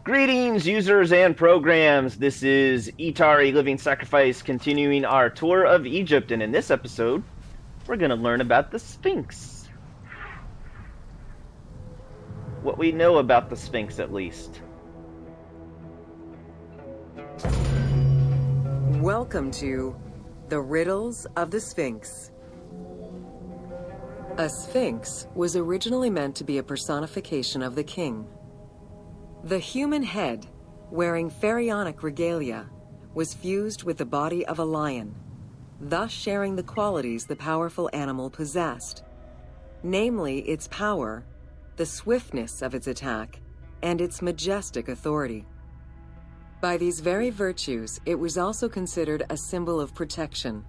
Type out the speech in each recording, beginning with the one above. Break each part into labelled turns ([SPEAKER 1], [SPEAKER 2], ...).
[SPEAKER 1] Greetings, users and programs. This is Etari Living Sacrifice, continuing our tour of Egypt, and in this episode, we're going to learn about the Sphinx. What we know about the Sphinx, at least.
[SPEAKER 2] Welcome to the Riddles of the Sphinx. A sphinx was originally meant to be a personification of the king. The human head, wearing pharaonic regalia, was fused with the body of a lion, thus sharing the qualities the powerful animal possessed, namely its power, the swiftness of its attack, and its majestic authority. By these very virtues, it was also considered a symbol of protection.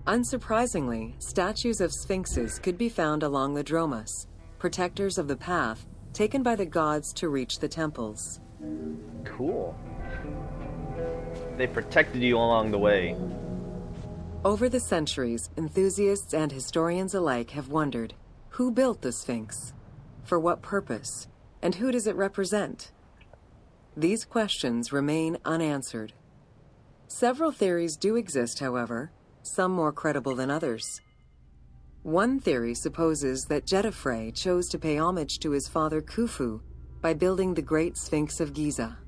[SPEAKER 2] Unsurprisingly, statues of sphinxes could be found along the dromus, protectors of the path taken by the gods to reach the temples.
[SPEAKER 1] Cool. They protected you along the way.
[SPEAKER 2] Over the centuries, enthusiasts and historians alike have wondered, who built the Sphinx? For what purpose? And who does it represent? These questions remain unanswered. Several theories do exist, however, some more credible than others. One theory supposes that Djoser chose to pay homage to his father Khufu by building the great Sphinx of Giza.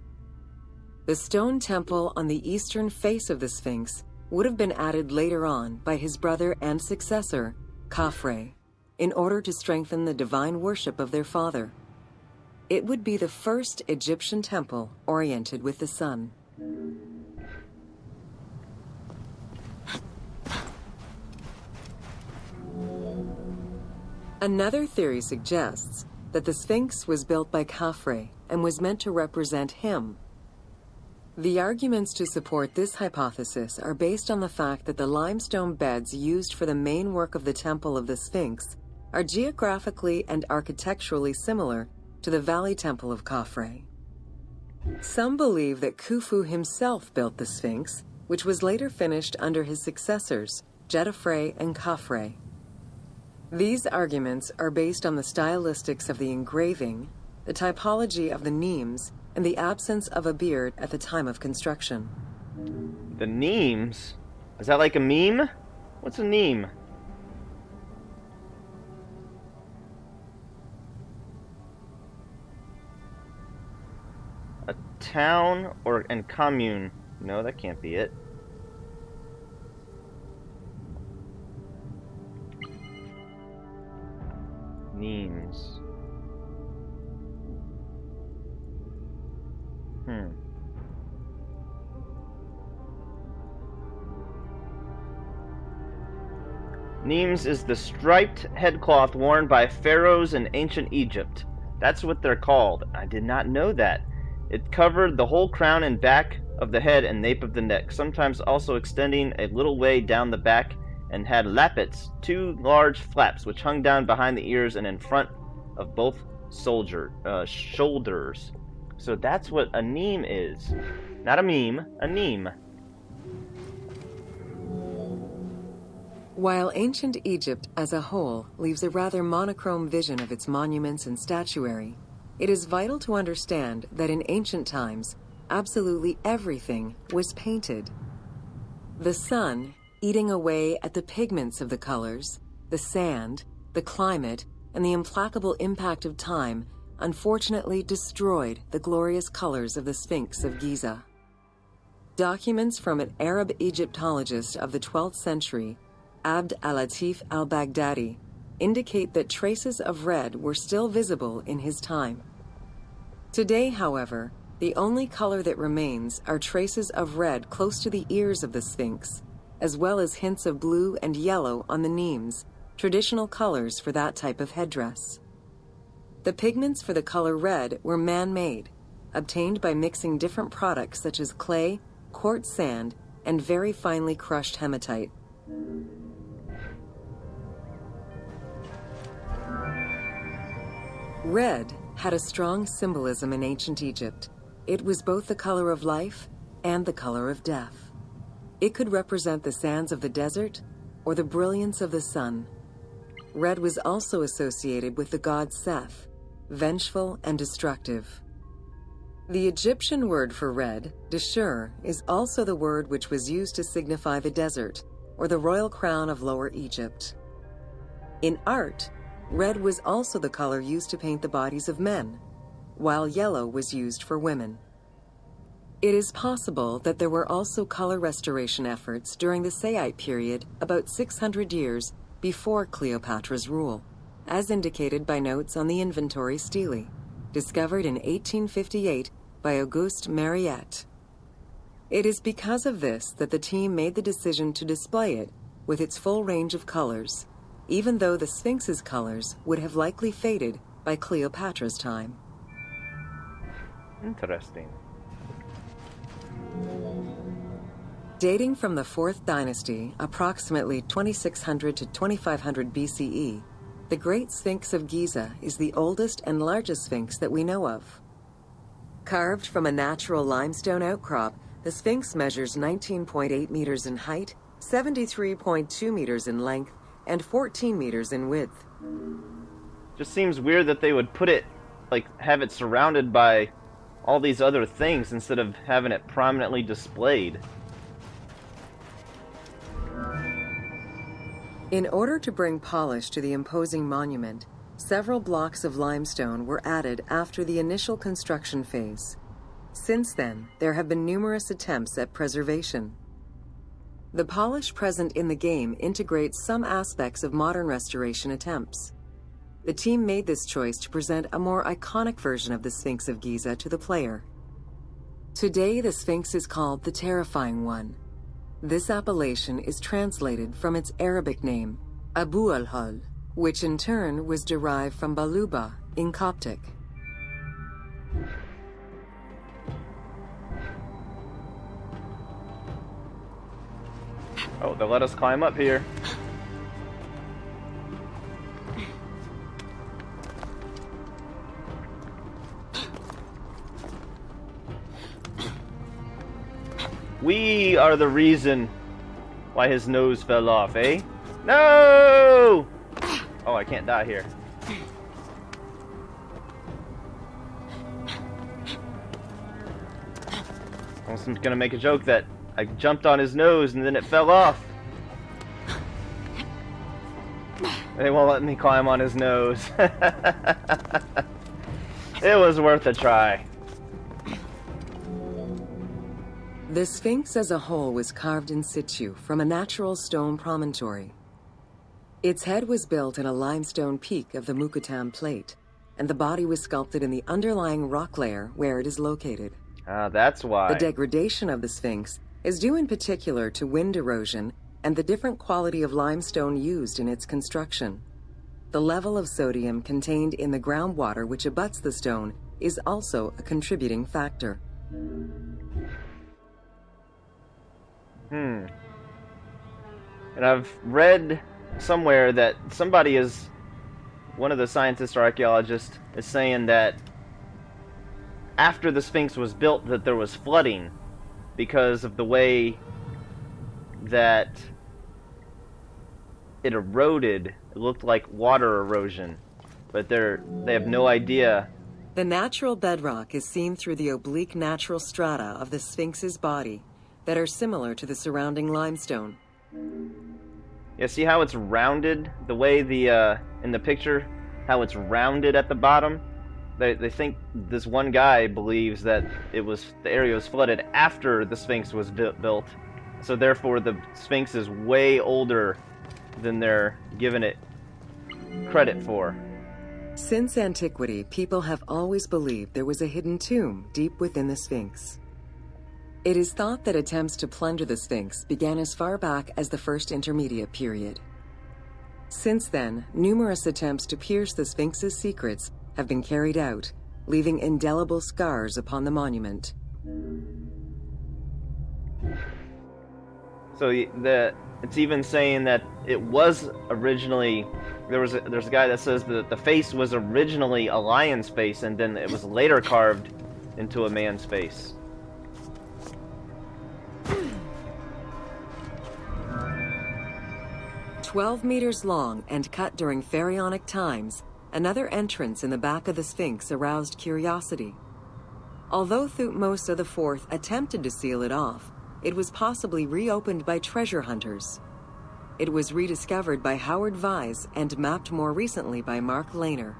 [SPEAKER 2] The stone temple on the eastern face of the Sphinx would have been added later on by his brother and successor, Khafre, in order to strengthen the divine worship of their father. It would be the first Egyptian temple oriented with the sun. Another theory suggests that the Sphinx was built by Khafre and was meant to represent him. The arguments to support this hypothesis are based on the fact that the limestone beds used for the main work of the Temple of the Sphinx are geographically and architecturally similar to the Valley Temple of Khafre. Some believe that Khufu himself built the Sphinx, which was later finished under his successors, Djoser and Khafre. These arguments are based on the stylistics of the engraving, the typology of the nemes, and the absence of a beard at the time of construction.
[SPEAKER 1] The nemes? Is that like a meme? What's a neme? A town and commune. No, that can't be it. Nemes. Nemes is the striped headcloth worn by pharaohs in ancient Egypt. That's what they're called. I did not know that. It covered the whole crown and back of the head and nape of the neck, sometimes also extending a little way down the back, and had lappets, two large flaps which hung down behind the ears and in front of both shoulders. So that's what a neme is. Not a meme, a neme.
[SPEAKER 2] While ancient Egypt as a whole leaves a rather monochrome vision of its monuments and statuary, it is vital to understand that in ancient times, absolutely everything was painted. The sun, eating away at the pigments of the colors, the sand, the climate, and the implacable impact of time, unfortunately destroyed the glorious colors of the Sphinx of Giza. Documents from an Arab Egyptologist of the 12th century, Abd al-Latif al-Baghdadi, indicate that traces of red were still visible in his time. Today, however, the only color that remains are traces of red close to the ears of the Sphinx, as well as hints of blue and yellow on the nemes, traditional colors for that type of headdress. The pigments for the color red were man-made, obtained by mixing different products such as clay, quartz sand, and very finely crushed hematite. Red had a strong symbolism in ancient Egypt. It was both the color of life and the color of death. It could represent the sands of the desert or the brilliance of the sun. Red was also associated with the god Seth, vengeful and destructive. The Egyptian word for red, Djoser, is also the word which was used to signify the desert, or the royal crown of Lower Egypt. In art, red was also the color used to paint the bodies of men, while yellow was used for women. It is possible that there were also color restoration efforts during the Saite period about 600 years before Cleopatra's rule, as indicated by notes on the inventory stele, discovered in 1858 by Auguste Mariette. It is because of this that the team made the decision to display it with its full range of colors, even though the Sphinx's colors would have likely faded by Cleopatra's time.
[SPEAKER 1] Interesting.
[SPEAKER 2] Dating from the 4th dynasty, approximately 2600 to 2500 BCE, the Great Sphinx of Giza is the oldest and largest sphinx that we know of. Carved from a natural limestone outcrop, the Sphinx measures 19.8 meters in height, 73.2 meters in length, and 14 meters in width.
[SPEAKER 1] Just seems weird that they would put it, have it surrounded by all these other things instead of having it prominently displayed.
[SPEAKER 2] In order to bring polish to the imposing monument, several blocks of limestone were added after the initial construction phase. Since then, there have been numerous attempts at preservation. The polish present in the game integrates some aspects of modern restoration attempts. The team made this choice to present a more iconic version of the Sphinx of Giza to the player. Today, the Sphinx is called the Terrifying One. This appellation is translated from its Arabic name, Abu al-Hol, which in turn was derived from Baluba in Coptic.
[SPEAKER 1] Oh, they'll let us climb up here. We are the reason why his nose fell off, eh? No! Oh, I can't die here. I was gonna make a joke that I jumped on his nose and then it fell off. They won't let me climb on his nose. It was worth a try.
[SPEAKER 2] The Sphinx as a whole was carved in situ from a natural stone promontory. Its head was built in a limestone peak of the Yucatan Plate, and the body was sculpted in the underlying rock layer where it is located.
[SPEAKER 1] Ah, that's why.
[SPEAKER 2] The degradation of the Sphinx is due in particular to wind erosion and the different quality of limestone used in its construction. The level of sodium contained in the groundwater which abuts the stone is also a contributing factor.
[SPEAKER 1] And I've read somewhere that one of the scientists or archaeologists is saying that after the Sphinx was built that there was flooding because of the way that it eroded. It looked like water erosion, but they have no idea.
[SPEAKER 2] The natural bedrock is seen through the oblique natural strata of the Sphinx's body that are similar to the surrounding limestone.
[SPEAKER 1] Yeah, see how it's rounded? The way in the picture, how it's rounded at the bottom? They think this one guy believes that the area was flooded after the Sphinx was built. So therefore the Sphinx is way older than they're giving it credit for.
[SPEAKER 2] Since antiquity, people have always believed there was a hidden tomb deep within the Sphinx. It is thought that attempts to plunder the Sphinx began as far back as the First Intermediate period. Since then, numerous attempts to pierce the Sphinx's secrets have been carried out, leaving indelible scars upon the monument.
[SPEAKER 1] So it's even saying that it was originally, there's a guy that says that the face was originally a lion's face and then it was later carved into a man's face. "12 meters long and cut during pharaonic times, another entrance in the back of the Sphinx aroused curiosity.
[SPEAKER 2] Although Thutmose IV attempted to seal it off, it was possibly reopened by treasure hunters. It was rediscovered by Howard Vyse and mapped more recently by Mark Lehner.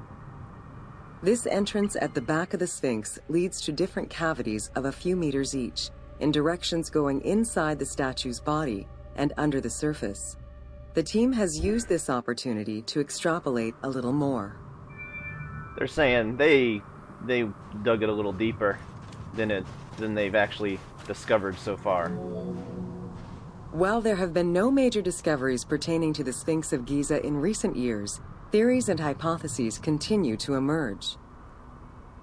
[SPEAKER 2] This entrance at the back of the Sphinx leads to different cavities of a few meters each, in directions going inside the statue's body and under the surface. The team has used this opportunity to extrapolate a little more.
[SPEAKER 1] They're saying they dug it a little deeper than they've actually discovered so far.
[SPEAKER 2] While there have been no major discoveries pertaining to the Sphinx of Giza in recent years, theories and hypotheses continue to emerge.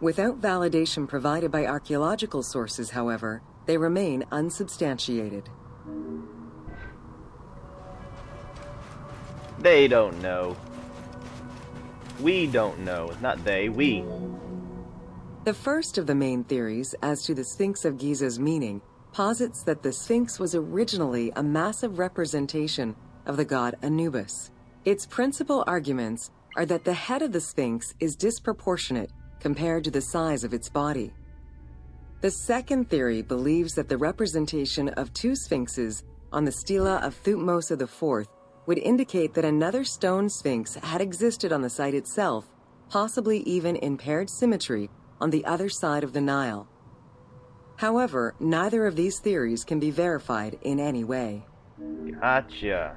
[SPEAKER 2] Without validation provided by archaeological sources, however, they remain unsubstantiated.
[SPEAKER 1] They don't know. We don't know. Not they, we.
[SPEAKER 2] The first of the main theories as to the Sphinx of Giza's meaning posits that the Sphinx was originally a massive representation of the god Anubis. Its principal arguments are that the head of the Sphinx is disproportionate compared to the size of its body. The second theory believes that the representation of two sphinxes on the stela of Thutmose IV would indicate that another stone sphinx had existed on the site itself, possibly even in paired symmetry on the other side of the Nile. However, neither of these theories can be verified in any way.
[SPEAKER 1] Gotcha.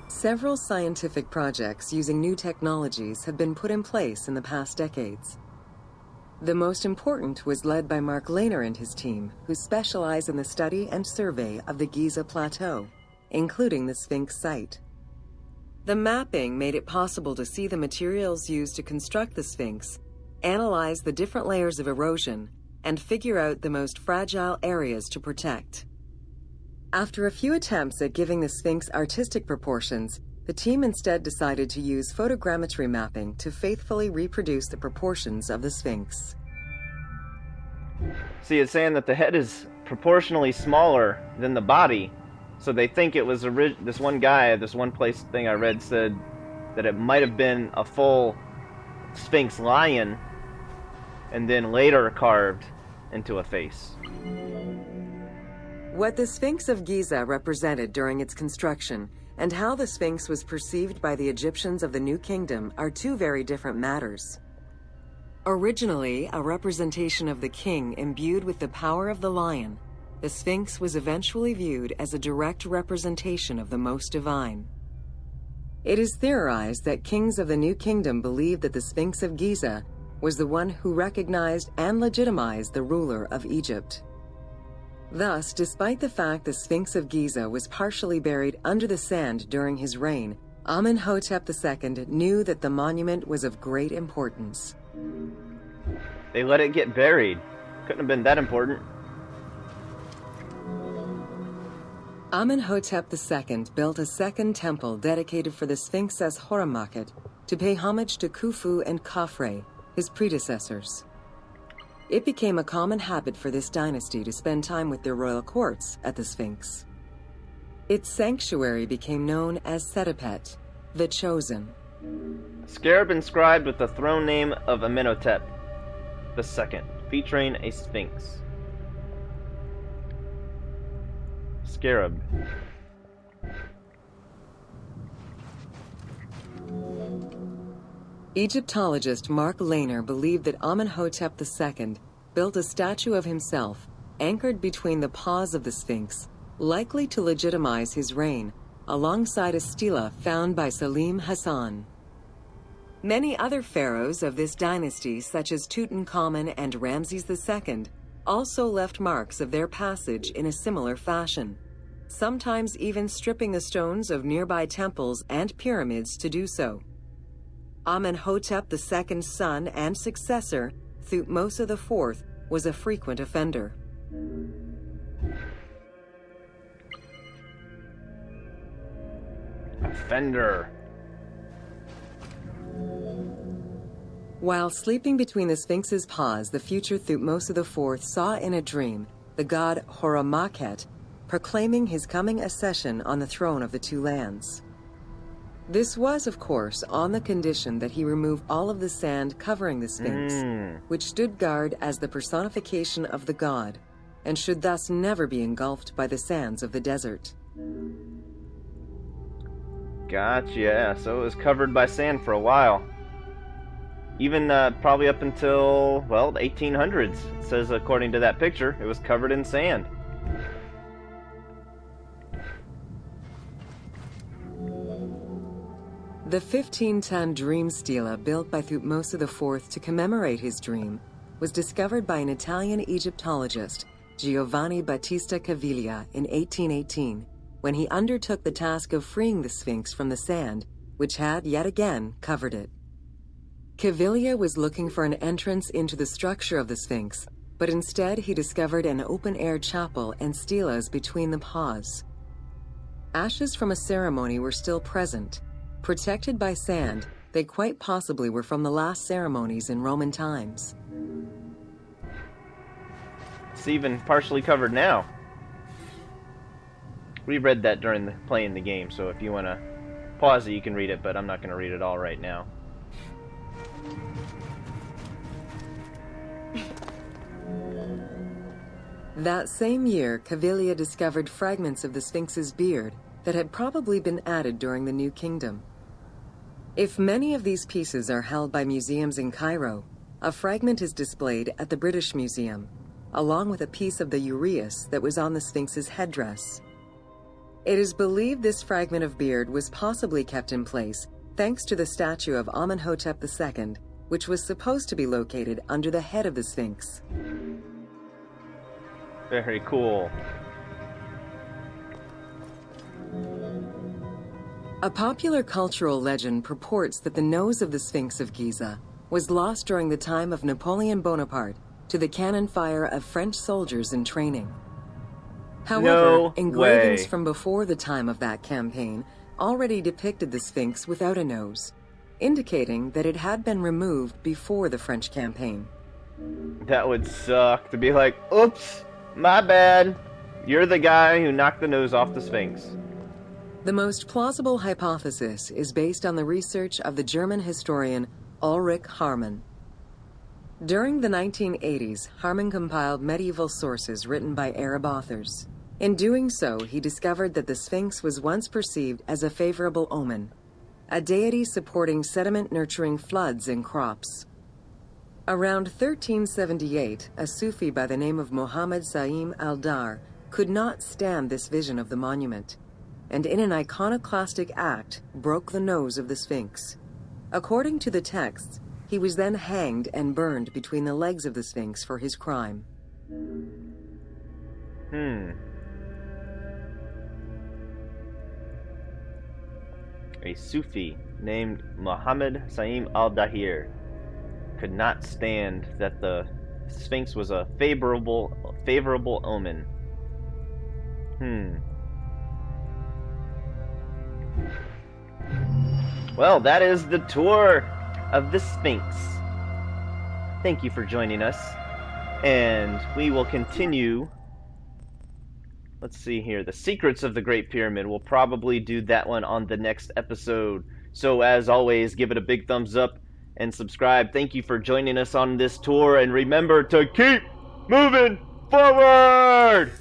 [SPEAKER 2] Several scientific projects using new technologies have been put in place in the past decades. The most important was led by Mark Lehner and his team, who specialize in the study and survey of the Giza Plateau, including the Sphinx site. The mapping made it possible to see the materials used to construct the Sphinx, analyze the different layers of erosion, and figure out the most fragile areas to protect. After a few attempts at giving the Sphinx artistic proportions, the team instead decided to use photogrammetry mapping to faithfully reproduce the proportions of the Sphinx.
[SPEAKER 1] See, it's saying that the head is proportionally smaller than the body, so they think it was this one guy, this one place thing I read said that it might have been a full Sphinx lion and then later carved into a face.
[SPEAKER 2] What the Sphinx of Giza represented during its construction and how the Sphinx was perceived by the Egyptians of the New Kingdom are two very different matters. Originally a representation of the king imbued with the power of the lion, the Sphinx was eventually viewed as a direct representation of the most divine. It is theorized that kings of the New Kingdom believed that the Sphinx of Giza was the one who recognized and legitimized the ruler of Egypt. Thus, despite the fact the Sphinx of Giza was partially buried under the sand during his reign, Amenhotep II knew that the monument was of great importance.
[SPEAKER 1] They let it get buried. Couldn't have been that important.
[SPEAKER 2] Amenhotep II built a second temple dedicated for the Sphinx as Horomiaket to pay homage to Khufu and Khafre, his predecessors. It became a common habit for this dynasty to spend time with their royal courts at the Sphinx. Its sanctuary became known as Setepet, the Chosen.
[SPEAKER 1] Scarab inscribed with the throne name of Amenhotep II, featuring a sphinx. Scarab.
[SPEAKER 2] Egyptologist Mark Lehner believed that Amenhotep II built a statue of himself anchored between the paws of the Sphinx, likely to legitimize his reign, alongside a stela found by Salim Hassan. Many other pharaohs of this dynasty, such as Tutankhamun and Ramses II, also left marks of their passage in a similar fashion, sometimes even stripping the stones of nearby temples and pyramids to do so. Amenhotep II's son and successor, Thutmose IV, was a frequent offender.
[SPEAKER 1] Offender.
[SPEAKER 2] While sleeping between the Sphinx's paws, the future Thutmose IV saw in a dream the god Horomiaket proclaiming his coming accession on the throne of the two lands. This was, of course, on the condition that he remove all of the sand covering the Sphinx, which stood guard as the personification of the god, and should thus never be engulfed by the sands of the desert.
[SPEAKER 1] Gotcha, yeah. So it was covered by sand for a while. Even probably up until, well, the 1800s. It says, according to that picture, it was covered in sand.
[SPEAKER 2] The 15-ton dream stela built by Thutmose IV to commemorate his dream was discovered by an Italian Egyptologist, Giovanni Battista Cavalia, in 1818, when he undertook the task of freeing the Sphinx from the sand, which had, yet again, covered it. Cavalia was looking for an entrance into the structure of the Sphinx, but instead he discovered an open-air chapel and stelas between the paws. Ashes from a ceremony were still present. Protected by sand, they quite possibly were from the last ceremonies in Roman times.
[SPEAKER 1] It's even partially covered now. We read that during playing the game, so if you want to pause it, you can read it, but I'm not going to read it all right now.
[SPEAKER 2] That same year, Cavalia discovered fragments of the Sphinx's beard that had probably been added during the New Kingdom. If many of these pieces are held by museums in Cairo, a fragment is displayed at the British Museum, along with a piece of the uraeus that was on the Sphinx's headdress. It is believed this fragment of beard was possibly kept in place thanks to the statue of Amenhotep II, which was supposed to be located under the head of the Sphinx.
[SPEAKER 1] Very cool.
[SPEAKER 2] A popular cultural legend purports that the nose of the Sphinx of Giza was lost during the time of Napoleon Bonaparte to the cannon fire of French soldiers in training. However, engravings from before the time of that campaign already depicted the Sphinx without a nose, indicating that it had been removed before the French campaign.
[SPEAKER 1] That would suck to be like, oops, my bad. You're the guy who knocked the nose off the Sphinx.
[SPEAKER 2] The most plausible hypothesis is based on the research of the German historian Ulrich Harman. During the 1980s, Harman compiled medieval sources written by Arab authors. In doing so, he discovered that the Sphinx was once perceived as a favorable omen, a deity supporting sediment-nurturing floods and crops. Around 1378, a Sufi by the name of Muhammad Sa'im al-Dar could not stand this vision of the monument, and in an iconoclastic act, broke the nose of the Sphinx. According to the texts, he was then hanged and burned between the legs of the Sphinx for his crime.
[SPEAKER 1] A Sufi named Muhammad Sa'im al-Dahir could not stand that the Sphinx was a favorable omen. Well, that is the tour of the Sphinx. Thank you for joining us, and we will continue. Let's see here. The Secrets of the Great Pyramid. We'll probably do that one on the next episode. So as always, give it a big thumbs up and subscribe. Thank you for joining us on this tour, and remember to keep moving forward!